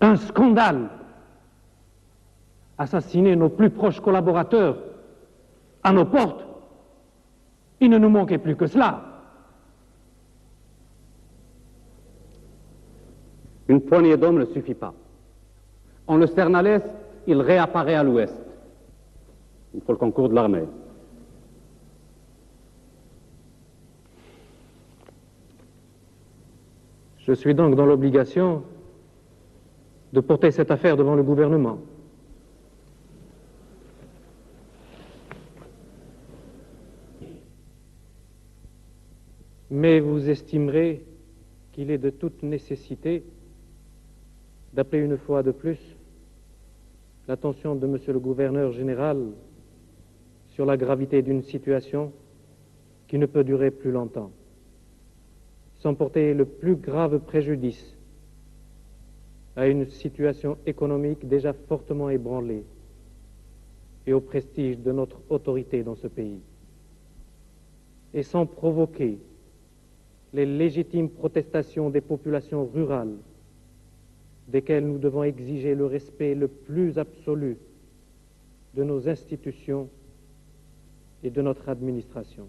Un scandale. Assassiner nos plus proches collaborateurs à nos portes. Il ne nous manquait plus que cela. Une poignée d'hommes ne suffit pas. On le cerne à l'est, il réapparaît à l'ouest. Il faut le concours de l'armée. Je suis donc dans l'obligation de porter cette affaire devant le gouvernement. Mais vous estimerez qu'il est de toute nécessité d'appeler une fois de plus l'attention de Monsieur le gouverneur général sur la gravité d'une situation qui ne peut durer plus longtemps, sans porter le plus grave préjudice à une situation économique déjà fortement ébranlée et au prestige de notre autorité dans ce pays, et sans provoquer les légitimes protestations des populations rurales, desquelles nous devons exiger le respect le plus absolu de nos institutions et de notre administration.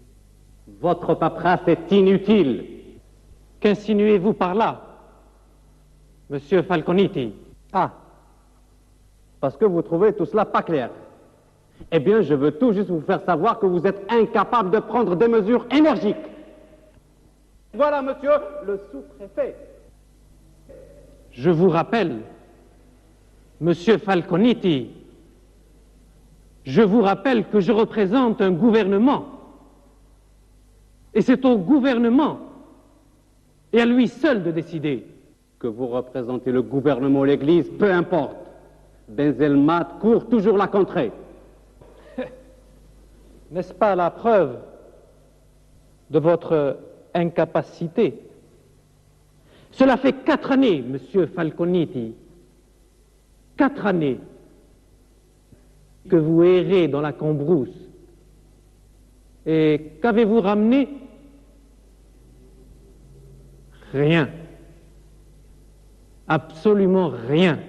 Votre paperasse est inutile. Qu'insinuez-vous par là, Monsieur Falconiti? Ah, parce que vous trouvez tout cela pas clair. Eh bien, je veux tout juste vous faire savoir que vous êtes incapable de prendre des mesures énergiques. Voilà, monsieur le sous-préfet. Je vous rappelle, Monsieur Falconiti, je vous rappelle que je représente un gouvernement. Et c'est au gouvernement et à lui seul de décider. Que vous représentez le gouvernement ou l'Église, peu importe. Benzelmat court toujours la contrée. N'est-ce pas la preuve de votre incapacité? Cela fait 4 années, Monsieur Falconiti, 4 années que vous errez dans la cambrousse. Et qu'avez-vous ramené? Rien. Absolument rien.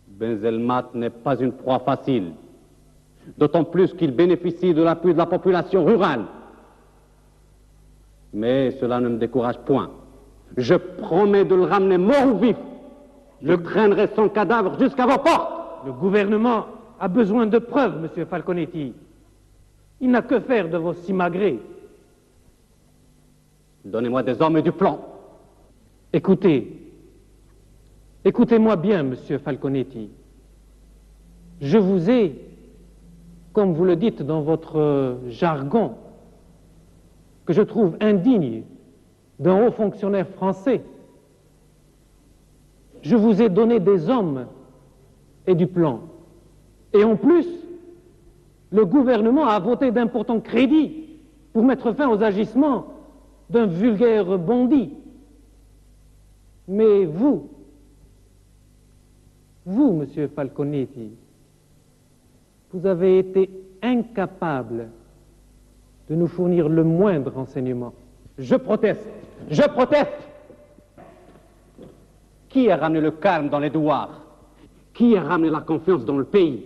Benzelmat n'est pas une proie facile. D'autant plus qu'il bénéficie de l'appui de la population rurale. Mais cela ne me décourage point. Je promets de le ramener mort ou vif. Je traînerai son cadavre jusqu'à vos portes. Le gouvernement a besoin de preuves, Monsieur Falconetti. Il n'a que faire de vos simagrées. Donnez-moi des hommes et du plan. Écoutez-moi bien, Monsieur Falconetti. Je vous ai, comme vous le dites dans votre jargon, que je trouve indigne d'un haut fonctionnaire français, je vous ai donné des hommes et du plan. Et en plus, le gouvernement a voté d'importants crédits pour mettre fin aux agissements d'un vulgaire bandit. Mais vous, Monsieur Falconetti, vous avez été incapable de nous fournir le moindre renseignement. Je proteste. Je proteste. Qui a ramené le calme dans les douars? Qui a ramené la confiance dans le pays?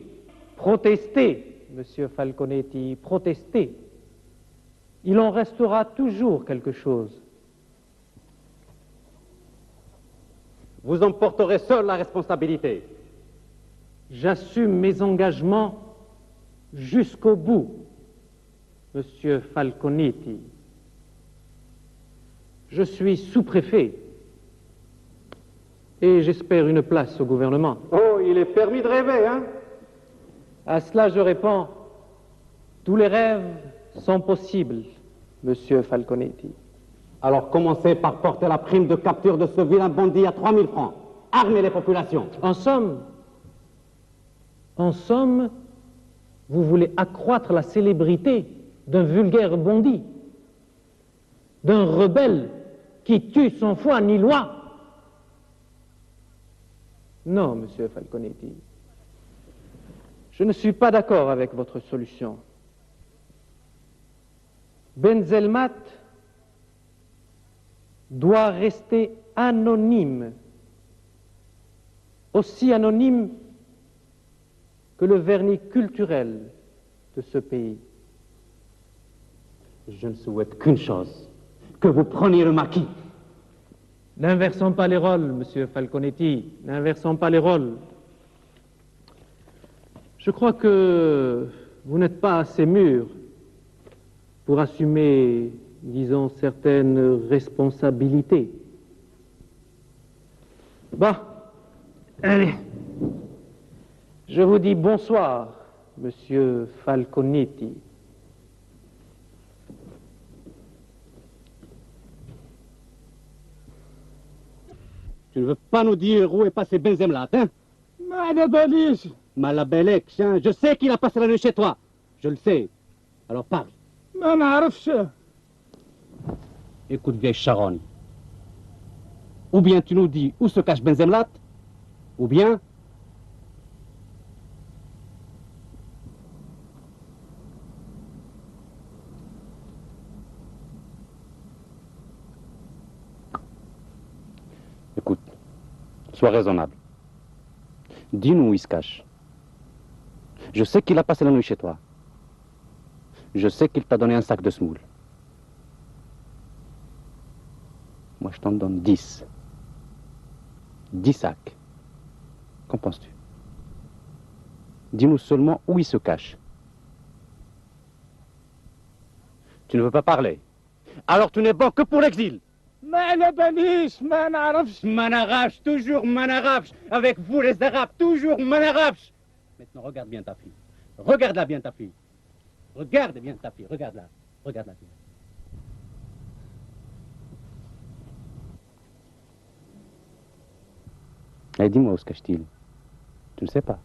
Protestez, Monsieur Falconetti, protestez. Il en restera toujours quelque chose. Vous en porterez seul la responsabilité. J'assume mes engagements jusqu'au bout, Monsieur Falconetti. Je suis sous-préfet et j'espère une place au gouvernement. Oh, il est permis de rêver, hein? À cela, je réponds, tous les rêves sont possibles, Monsieur Falconetti. Alors commencez par porter la prime de capture de ce vilain bandit à 3 000 francs. Armez les populations. En somme, vous voulez accroître la célébrité d'un vulgaire bandit, d'un rebelle qui tue sans foi ni loi. Non, Monsieur Falconetti, je ne suis pas d'accord avec votre solution. Benzelmat doit rester anonyme aussi anonyme que le vernis culturel de ce pays. Je ne souhaite qu'une chose, que vous preniez le maquis. N'inversons pas les rôles, Monsieur Falconetti, n'inversons pas les rôles. Je crois que vous n'êtes pas assez mûr pour assumer, disons, certaines responsabilités. Bah, allez, je vous dis bonsoir, Monsieur Falconetti. Tu ne veux pas nous dire où est passé Benzemlat, hein? Malabelek, hein? Je sais qu'il a passé la nuit chez toi. Je le sais. Alors parle. Écoute, vieille charogne. Ou bien tu nous dis où se cache Benzemlat, ou bien... Écoute, sois raisonnable. Dis-nous où il se cache. Je sais qu'il a passé la nuit chez toi. Je sais qu'il t'a donné un sac de semoule. Moi, je t'en donne 10. 10 sacs. Qu'en penses-tu? Dis-nous seulement où il se cache. Tu ne veux pas parler. Alors tu n'es bon que pour l'exil. Manarabch, toujours Manarabch. Avec vous les Arabes, toujours Manarabch. Maintenant, regarde bien ta fille. Regarde-la bien ta fille. Regarde bien ta fille, regarde-la. Regarde-la bien. Et dis-moi où se cache-t-il? Tu ne sais pas.